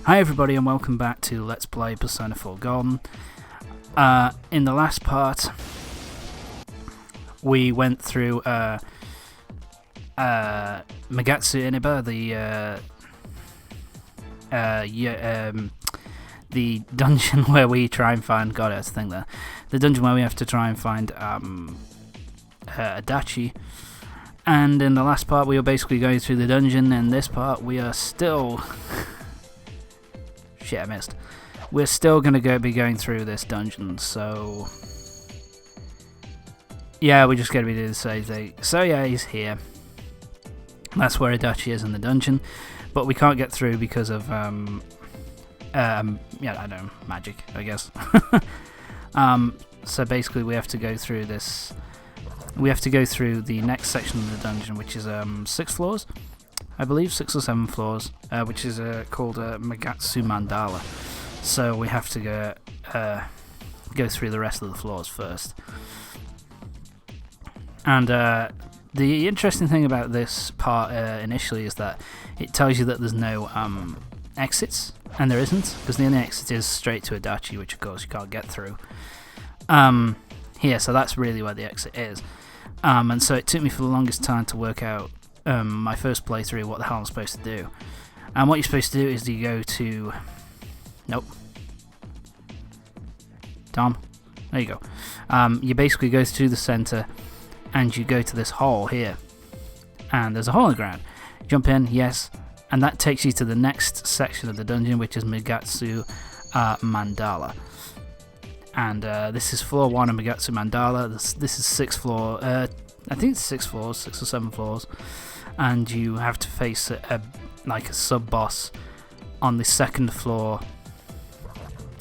Hi everybody and welcome back to Let's Play Persona 4 Golden. In the last part, we went through Magatsu Iniba, the dungeon where we try and find... God, that's the thing there. The dungeon where we have to try and find Adachi. And in the last part we were basically going through the dungeon, and this part we are still... Shit, I missed. We're still going to be going through this dungeon, so... Yeah, we're just going to be doing the same thing. So yeah, he's here. That's where Adachi is in the dungeon, but we can't get through because of, yeah, I don't know, magic, I guess. So basically we have to go through this... We have to go through the next section of the dungeon, which is 6 floors. I believe 6 or 7 floors, which is called Magatsu Mandala. So we have to go through the rest of the floors first. And the interesting thing about this part initially is that it tells you that there's no exits, and there isn't, because the only exit is straight to Adachi, which of course you can't get through. Here, so that's really where the exit is. And so it took me for the longest time to work out my first playthrough what the hell I'm supposed to do. And what you're supposed to do is you go to... Nope. Tom. There you go. You basically go to the center and you go to this hole here. And there's a hole in the ground. Jump in, yes. And that takes you to the next section of the dungeon, which is Magatsu Mandala. And this is floor 1 of Magatsu Mandala. This is 6th floor. I think it's 6 floors, 6 or 7 floors. And you have to face like a sub-boss on the 2nd floor.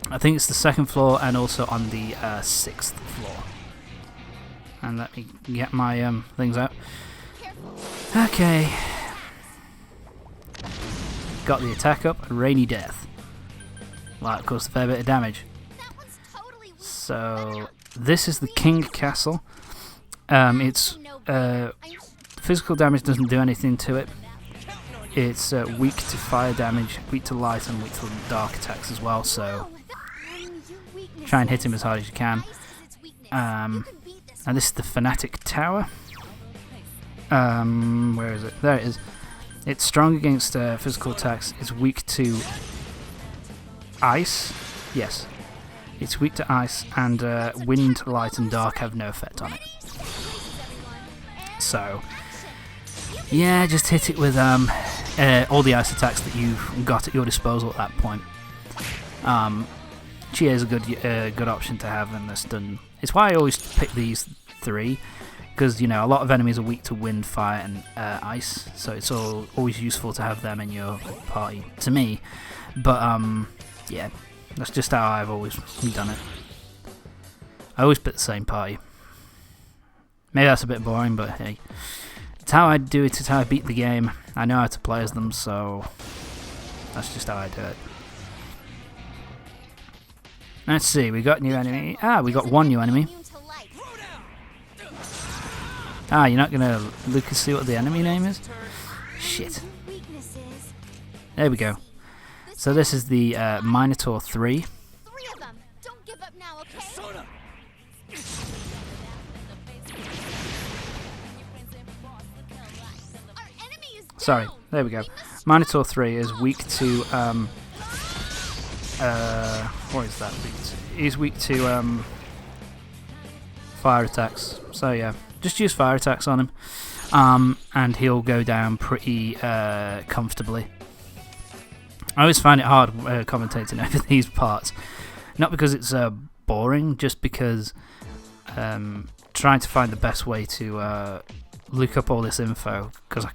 I think it's the 2nd floor and also on the 6th floor. And let me get my things out. Okay. Got the attack up. Rainy Death. Well, of course, a fair bit of damage. So, this is the King Castle. It's physical damage doesn't do anything to it. It's weak to fire damage, weak to light, and weak to dark attacks as well. So, try and hit him as hard as you can. And this is the Fanatic Tower. Where is it? There it is. It's strong against physical attacks. It's weak to ice. Yes. It's weak to ice, and wind, light, and dark have no effect on it. So, yeah, just hit it with all the ice attacks that you've got at your disposal at that point. Chie is a good option to have in this dungeon. It's why I always pick these 3, because you know a lot of enemies are weak to wind, fire, and ice. So it's always useful to have them in your party. To me, but yeah. That's just how I've always done it. I always pick the same party. Maybe that's a bit boring, but hey. It's how I do it, it's how I beat the game. I know how to play as them, so that's just how I do it. Let's see, we got new enemy. We got 1 new enemy. You're not gonna look and see what the enemy name is? Shit. There we go. So this is the Minotaur 3. Don't give up now, okay? Sorry, there we go. Minotaur 3 is weak to what is that weak to? He's weak to fire attacks. So yeah, just use fire attacks on him. And he'll go down pretty comfortably. I always find it hard commentating over these parts, not because it's boring, just because trying to find the best way to look up all this info, because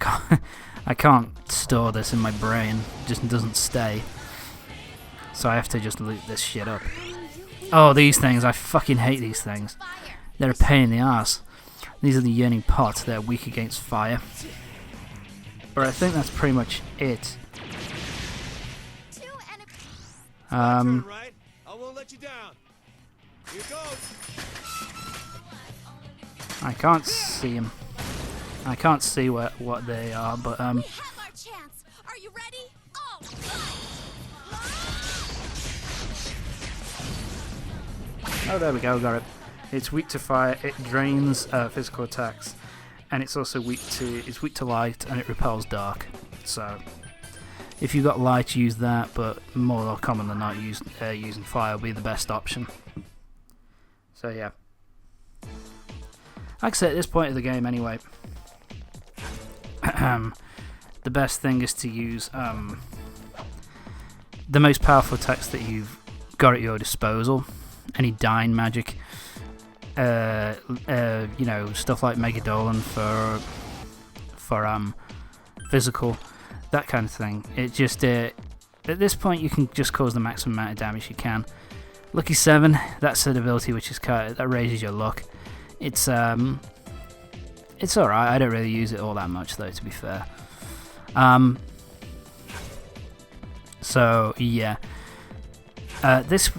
I can't store this in my brain, it just doesn't stay, so I have to just look this shit up. Oh, these things, I fucking hate these things. They're a pain in the ass. These are the Yearning Pots. They're weak against fire, but I think that's pretty much it. I won't let you down. Here goes. I can't see him. I can't see what they are, but We have our chance. Are you ready? Oh, Oh, there we go, got it. It's weak to fire, it drains physical attacks, and it's also weak to light, and it repels dark. So, if you've got light, use that, but more common than not, using fire will be the best option. So yeah. Like I said, at this point of the game anyway, the best thing is to use the most powerful attacks that you've got at your disposal. Any dying magic, you know, stuff like Megadolan for physical, that kind of thing. It just at this point you can just cause the maximum amount of damage you can. Lucky 7, that's an ability which is that raises your luck. It's alright. I don't really use it all that much though, to be fair. So yeah, this.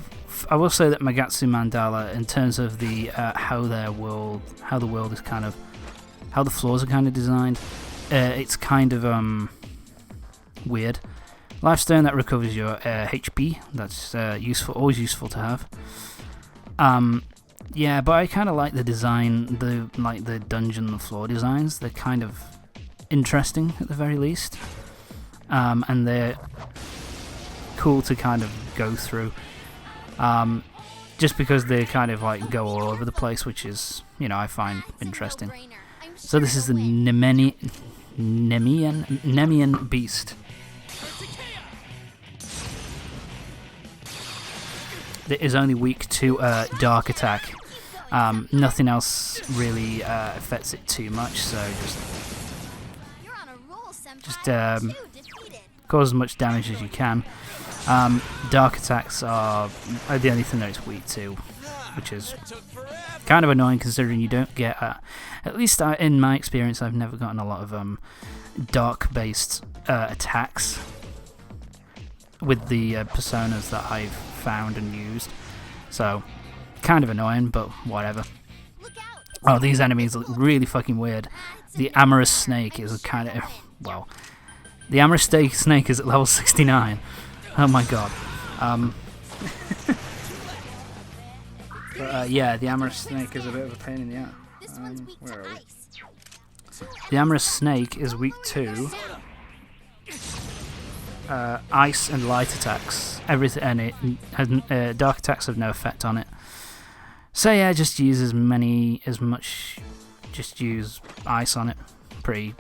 I will say that Magatsu Mandala, in terms of the how the world is kind of, how the floors are kind of designed, it's kind of weird. Lifestone, that recovers your HP. That's useful, always useful to have. Yeah, but I kind of like the design, the dungeon and floor designs. They're kind of interesting at the very least, and they're cool to kind of go through. Just because they kind of like go all over the place, which is, you know, I find interesting. So this is the Nemean Beast. It is only weak to dark attack. Nothing else really affects it too much, so just cause as much damage as you can. Dark attacks are the only thing that it's weak to, which is kind of annoying considering you don't get, at least in my experience, I've never gotten a lot of dark-based attacks with the personas that I've found and used. So, kind of annoying, but whatever. Oh, these enemies look really fucking weird. The Amorous Snake is kind of, well, the Amorous Snake is at level 69. Oh my god. But, yeah, the Amorous Snake is a bit of a pain in the ass. Where are we? The Amorous Snake is weak to ice and light attacks. Everything, and it has, dark attacks have no effect on it. So yeah, just use just use ice on it. Pretty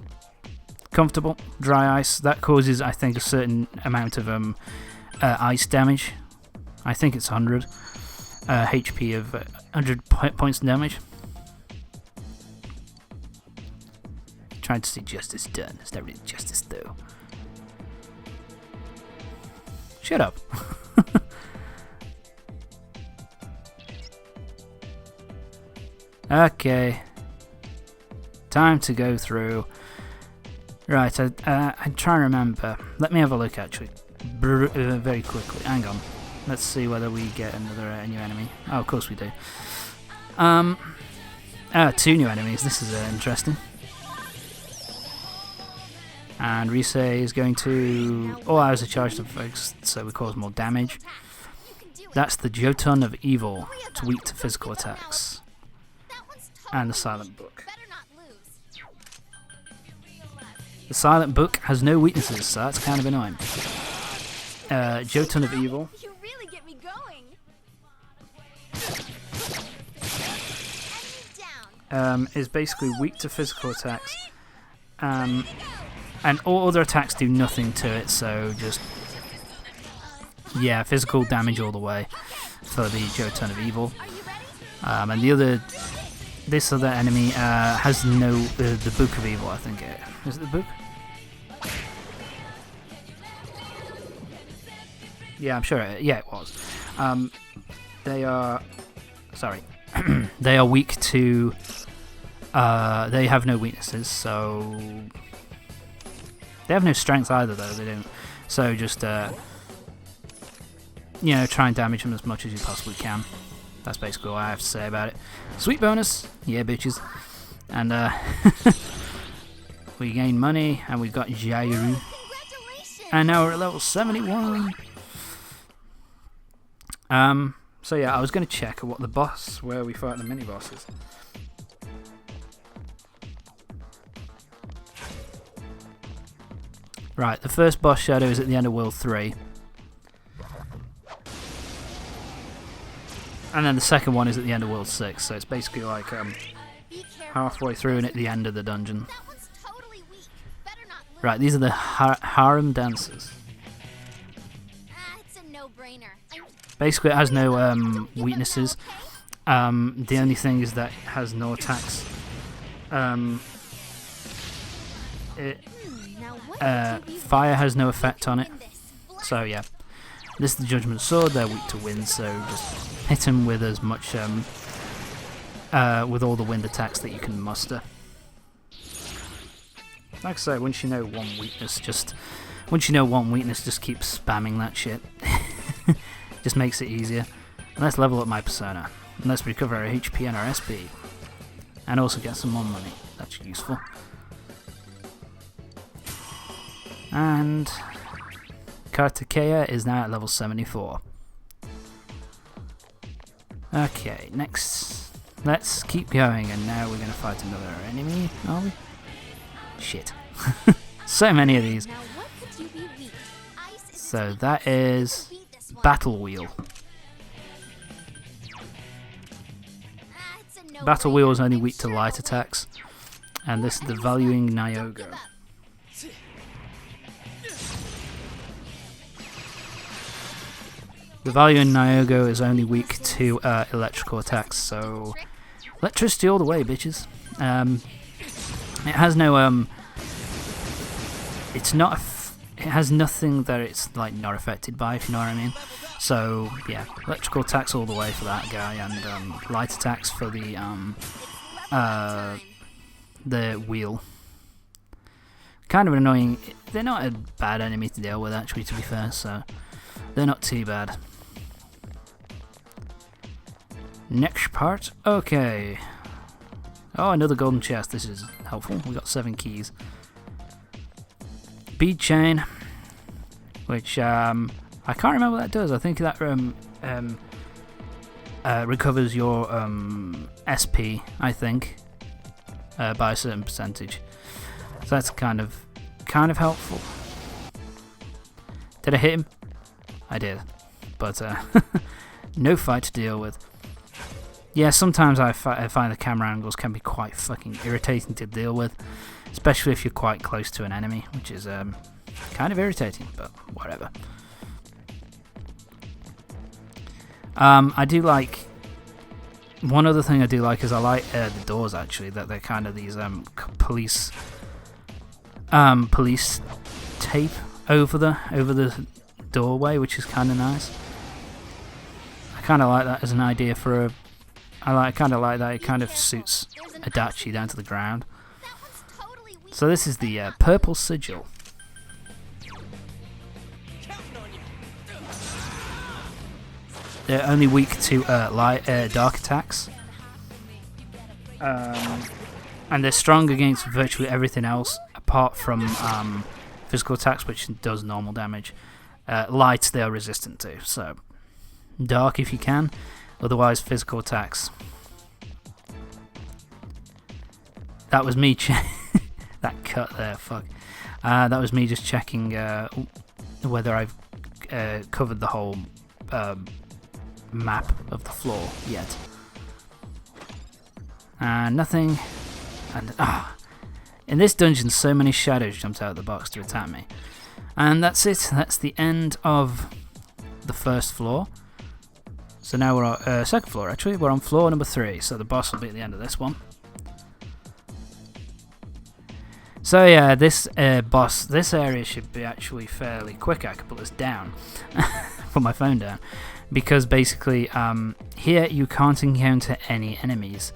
comfortable. Dry ice, that causes, I think, a certain amount of ice damage. I think it's 100 HP of 100 points of damage. Trying to see justice done. Is that really justice though? Shut up. Okay. Time to go through. Right, I'm trying to remember. Let me have a look actually. Very quickly. Hang on. Let's see whether we get another new enemy. Oh, of course we do. 2 new enemies. This is interesting. And Rise is going to... all arrows are charged up, folks, so we cause more damage. That's the Jotun of Evil. It's weak to physical attacks. And the Silent Book. The Silent Book has no weaknesses, so that's kind of annoying. Jotun of Evil. You really get me going. Is basically weak to physical attacks. And all other attacks do nothing to it, so just... yeah, physical damage all the way for the Jotun of Evil. And this other enemy has no... the Book of Evil, I think it... is it the Book? Yeah, I'm sure yeah, it was. They are... sorry. They are weak to... they have no weaknesses, so... they have no strength either, though, they don't. So just, you know, try and damage them as much as you possibly can. That's basically all I have to say about it. Sweet bonus! Yeah, bitches. And, we gain money, and we've got Jairu. And now we're at level 71! So yeah, I was going to check what the boss where we fight the mini bosses. Right, the first boss shadow is at the end of World 3. And then the second one is at the end of World 6, so it's basically like halfway through and at the end of the dungeon. That one's totally weak. Better not look. Right, these are the harem dancers. It's a no-brainer. Basically, it has no weaknesses. The only thing is that it has no attacks. Fire has no effect on it. So yeah, this is the Judgment Sword. They're weak to wind, so just hit them with as much with all the wind attacks that you can muster. Like I say, once you know one weakness, just keep spamming that shit. Just makes it easier. And let's level up my persona. And let's recover our HP and our SP. And also get some more money. That's useful. And Kartikeya is now at level 74. Okay, next. Let's keep going, and now we're going to fight another enemy, are we? Shit. So many of these. So that is Battle Wheel. Battle Wheel is only weak to light attacks, and this is the Valuing Nyogo. The Valuing Nyogo is only weak to electrical attacks, so electricity all the way, bitches. It has no it's not. It has nothing that it's like not affected by, if you know what I mean. So yeah, electrical attacks all the way for that guy, and light attacks for the wheel. Kind of annoying. They're not a bad enemy to deal with, actually, to be fair. So they're not too bad. Next part. Okay. Oh, another golden chest. This is helpful. We got 7 keys. Bead chain, which I can't remember what that does. I think that recovers your SP, I think, by a certain percentage. So that's kind of helpful. Did I hit him? I did, but no fight to deal with. Yeah, sometimes I find the camera angles can be quite fucking irritating to deal with, especially if you're quite close to an enemy, which is kind of irritating, but whatever. I do like... One other thing I do like is I like the doors, actually, that they're kind of these police tape over the doorway, which is kind of nice. I kind of like that as an idea for a... I kind of like that. It kind of suits Adachi down to the ground. So this is the purple sigil. They're only weak to dark attacks, and they're strong against virtually everything else apart from physical attacks, which does normal damage. Light they are resistant to, so dark if you can. Otherwise, physical attacks. That was me. That cut there, fuck. That was me just checking whether I've covered the whole map of the floor yet. Nothing. And in this dungeon, so many shadows jumped out of the box to attack me. And that's it. That's the end of the first floor. So now we're on second floor, actually. We're on floor number 3, so the boss will be at the end of this one. So yeah, this area should be actually fairly quick. I could put this down, put my phone down, because basically here you can't encounter any enemies.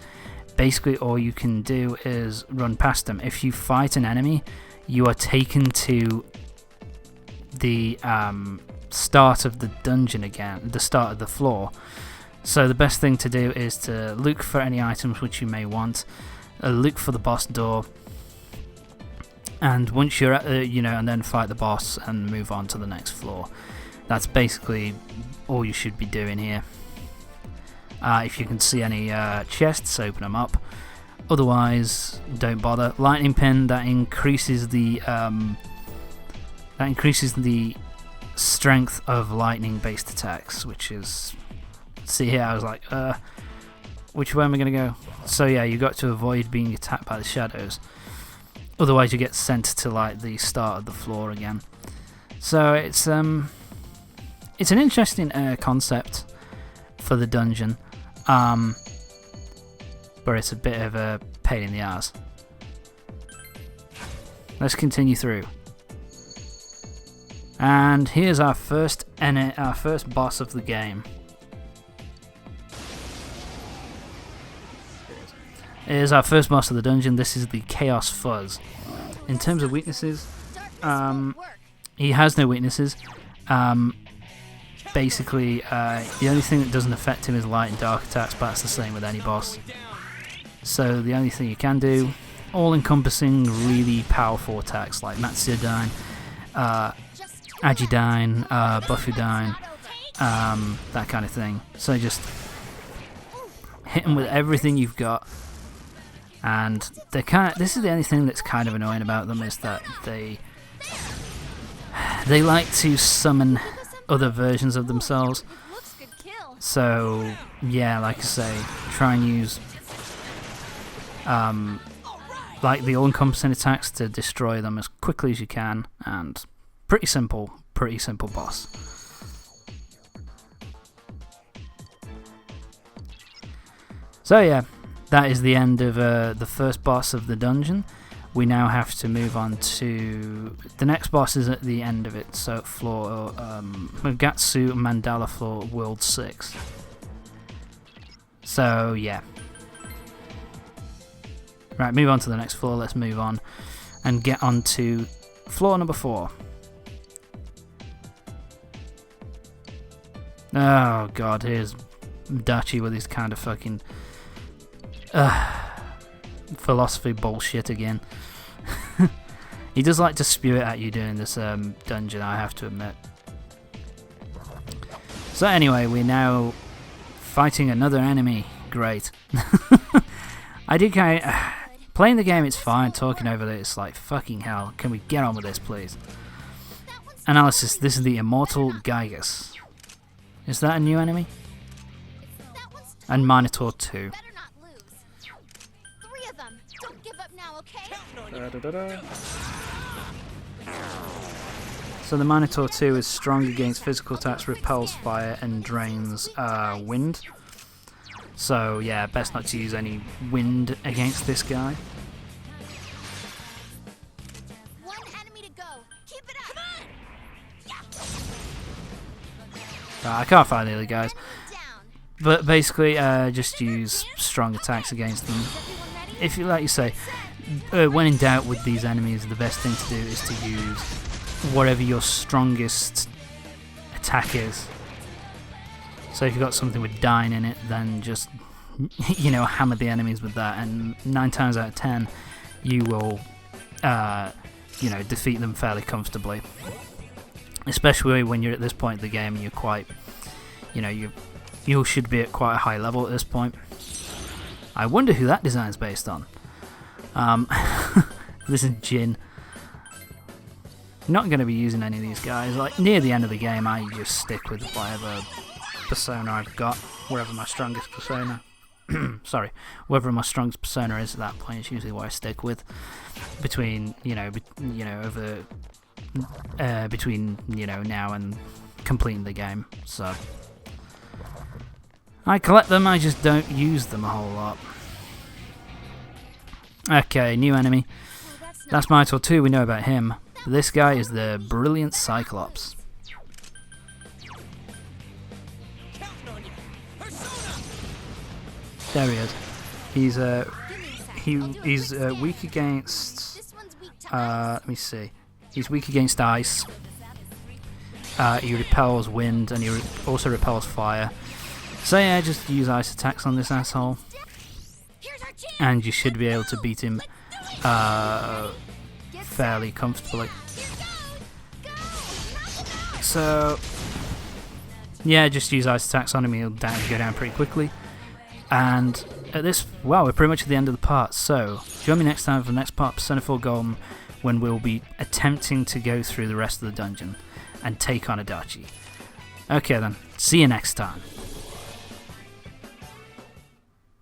Basically all you can do is run past them. If you fight an enemy, you are taken to the start of the dungeon again, the start of the floor. So the best thing to do is to look for any items which you may want, look for the boss door, and once you're at and then fight the boss and move on to the next floor. That's basically all you should be doing here. If you can see any chests, open them up. Otherwise, don't bother. Lightning pin, that increases the strength of lightning-based attacks, which is... See here, I was like, which way am I going to go? So yeah, you got to avoid being attacked by the shadows. Otherwise, you get sent to like the start of the floor again. So it's an interesting concept for the dungeon, but it's a bit of a pain in the ass. Let's continue through. And here's our first boss of the game. Here's our first boss of the dungeon. This is the Chaos Fuzz. In terms of weaknesses, he has no weaknesses. Basically, the only thing that doesn't affect him is light and dark attacks, but that's the same with any boss. So the only thing you can do, all-encompassing, really powerful attacks like Matsudyne, Ajidyne, Buffydyne, that kind of thing. So just hit him with everything you've got. And this is the only thing that's kind of annoying about them, is that they like to summon other versions of themselves. So yeah, like I say, try and use like the all-encompassing attacks to destroy them as quickly as you can, and pretty simple boss. So yeah, that is the end of the first boss of the dungeon. We now have to move on to... The next boss is at the end of it, so floor... Mugatsu Mandala Floor World 6. So, yeah. Right, move on to the next floor. Let's move on and get on to floor number 4. Oh, God, here's Adachi with his kind of fucking... philosophy bullshit again. He does like to spew it at you during this dungeon, I have to admit. So anyway, we're now fighting another enemy. Great. I do kind of... Playing the game, it's fine. Talking over it, it's like, fucking hell. Can we get on with this, please? Analysis. This is the Immortal Gygus. Is that a new enemy? And Minotaur 2. So the Minotaur 2 is strong against physical attacks, repels fire, and drains wind. So yeah, best not to use any wind against this guy. One enemy to go. Keep it up. I can't find the other guys. But basically, just use strong attacks against them. If you, like you say, when in doubt with these enemies, the best thing to do is to use whatever your strongest attack is. So if you've got something with dying in it, then just, you know, hammer the enemies with that, and 9 times out of 10, you will, you know, defeat them fairly comfortably. Especially when you're at this point in the game and you're quite, you know, you should be at quite a high level at this point. I wonder who that design's based on. This is Jin. Not going to be using any of these guys. Like near the end of the game, I just stick with whatever persona I've got, wherever my strongest persona. Sorry, wherever my strongest persona is at that point is usually what I stick with. Between between now and completing the game. So I collect them. I just don't use them a whole lot. Okay, new enemy. That's Minotaur 2, we know about him. This guy is the Brilliant Cyclops. There he is. He's weak against... let me see. He's weak against ice. He repels wind, and he also repels fire. So yeah, just use ice attacks on this asshole. And you should be able to beat him fairly comfortably. So yeah, just use ice attacks on him, he'll go down pretty quickly. And at this, wow, we're pretty much at the end of the part. So join me next time for the next part of Persona 4 Golden, when we'll be attempting to go through the rest of the dungeon and take on Adachi. Okay then, see you next time.